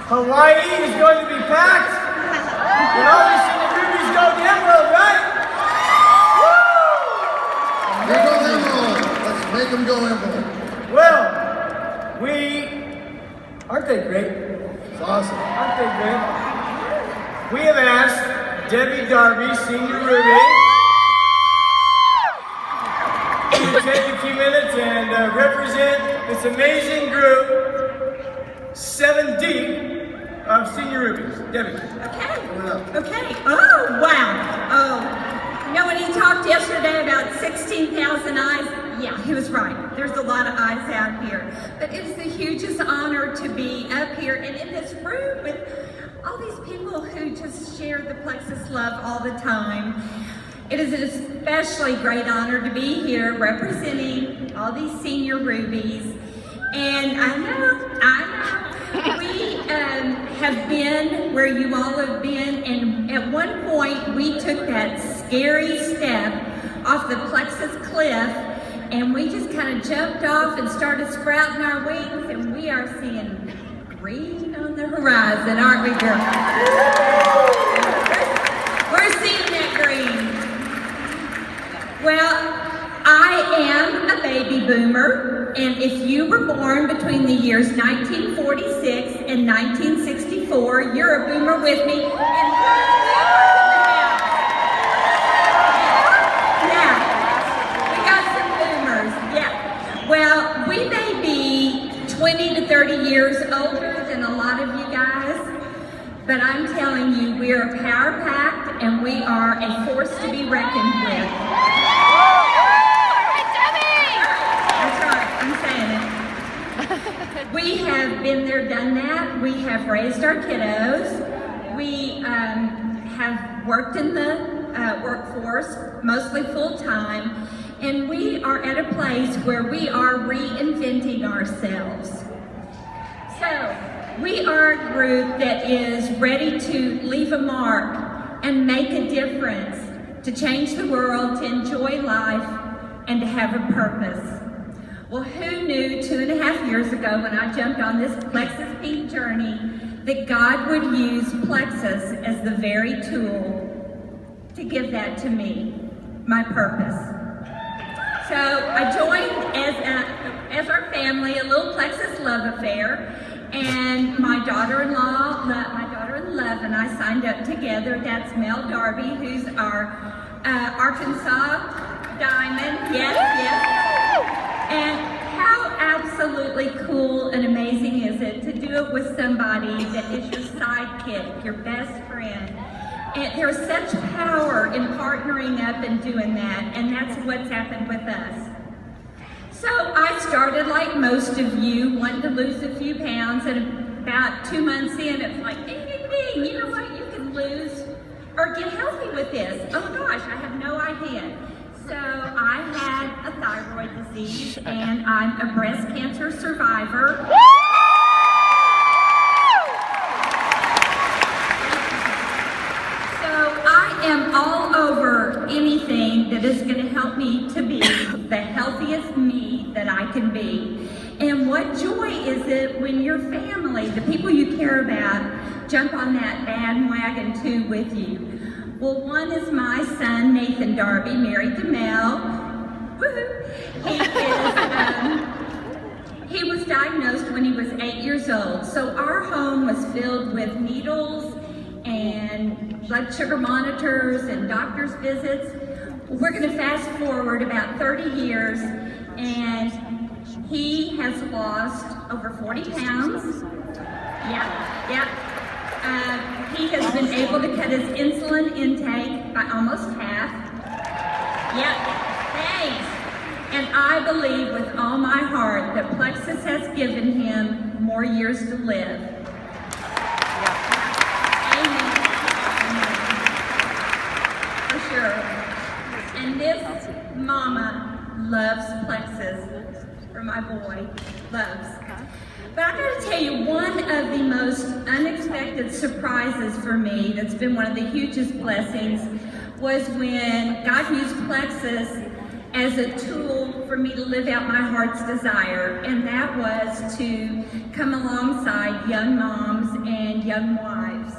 Hawaii is going to be packed. And all these senior groupies go to Emerald, right? Woo! They go Emerald. Let's make them go Emerald. Well, aren't they great? It's awesome. Aren't they great? We have asked Debbie Darby, Senior Ruby, to take a few minutes and represent this amazing group, 7 deep, of Senior Rubies. Debbie. Okay. Oh, wow. Oh, you know when he talked yesterday about 16,000 eyes? Yeah, he was right. There's a lot of eyes out here. But it's the hugest honor to be up here and in this room with all these people who just share the Plexus love all the time. It is an especially great honor to be here representing all these Senior Rubies. And I know, we have been where you all have been, and at one point we took that scary step off the Plexus cliff, and we just kind of jumped off and started sprouting our wings, and we are seeing green on the horizon, aren't we, girls? We're seeing that green. Well, I am a baby boomer, and if you were born between the years 1946 and 1964, you're a boomer with me. And yeah, we got some boomers, yeah. Well, we may be 20 to 30 years older than a lot of you guys, but I'm telling you, we are power-packed and we are a force to be reckoned with. We have been there, done that. We have raised our kiddos. We have worked in the workforce, mostly full-time, and we are at a place where we are reinventing ourselves. So, we are a group that is ready to leave a mark and make a difference, to change the world, to enjoy life, and to have a purpose. Well, who knew 2.5 years ago when I jumped on this Plexus Peak journey that God would use Plexus as the very tool to give that to me, my purpose. So I joined as our family, a little Plexus love affair, and my daughter-in-law, my daughter in love, and I signed up together. That's Mel Darby, who's our Arkansas Diamond. Yes. And how absolutely cool and amazing is it to do it with somebody that is your sidekick, your best friend. And there's such power in partnering up and doing that, and that's what's happened with us. So I started like most of you, wanting to lose a few pounds, and about 2 months in, it's like, ding, ding, ding, you know what, you can lose or get healthy with this. Oh gosh, I have no idea. So I had a thyroid disease, and I'm a breast cancer survivor. So I am all over anything that is going to help me to be the healthiest me that I can be. And what joy is it when your family, the people you care about, jump on that bandwagon too with you. Well, one is my son, Nathan Darby, married to Mel. Woohoo! He was diagnosed when he was 8 years old. So our home was filled with needles and blood sugar monitors and doctor's visits. We're going to fast forward about 30 years, and he has lost over 40 pounds. Yeah. He has been able to cut his insulin intake by almost half. Yeah, thanks. And I believe with all my heart that Plexus has given him more years to live. Amen. For sure. And this mama loves Plexus for my boy, loves. But I gotta tell you, one of the most unexpected surprises for me, that's been one of the hugest blessings, was when God used Plexus as a tool for me to live out my heart's desire, and that was to come alongside young moms and young wives.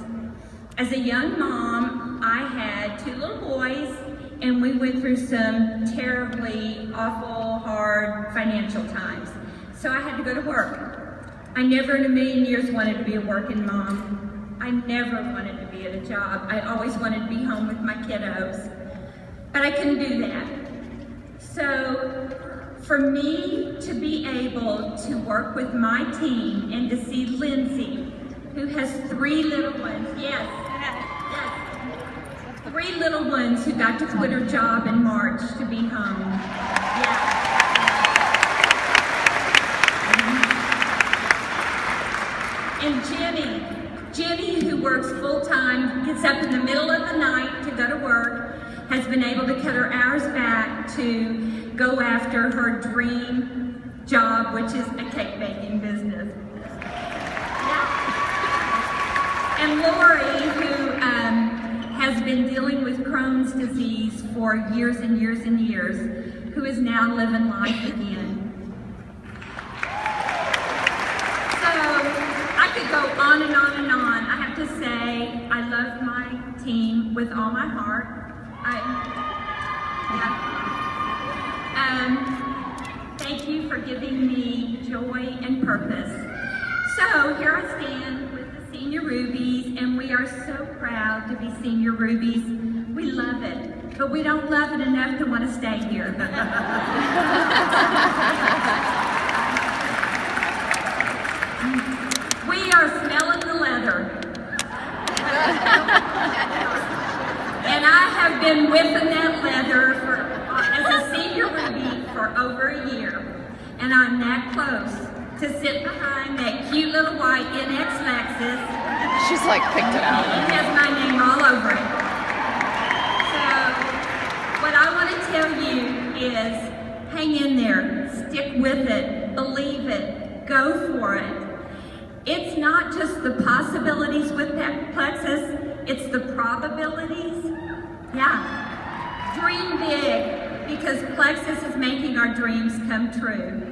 As a young mom, I had 2 little boys, and we went through some terribly awful, hard financial times. So I had to go to work. I never in a million years wanted to be a working mom. I never wanted to be at a job. I always wanted to be home with my kiddos. But I couldn't do that. So for me to be able to work with my team and to see Lindsay, who has 3 little ones, yes, 3 little ones who got to quit her job in March to be home. Yeah. And Jenny, who works full-time, gets up in the middle of the night to go to work, has been able to cut her hours back to go after her dream job, which is a cake baking business. Yeah. And Lori, who has been dealing with Crohn's disease for years and years and years, who is now living life again. So I could go on and on and on. I have to say, I love my team with all my heart. Thank you for giving me joy and purpose. So here I stand with the Senior Rubies, and we are so proud to be Senior Rubies. We love it, but we don't love it enough to want to stay here. We are smelling the leather. And I have been whipping that leather as a Senior Ruby for over a year. And I'm that close to sit behind that cute little white NX Lexus. She's like picked it out. It has my name all over it. So, what I want to tell you is hang in there, stick with it, believe it, go for it. It's not just the possibilities with that Plexus, it's the probabilities. Yeah, dream big, because Plexus is making our dreams come true.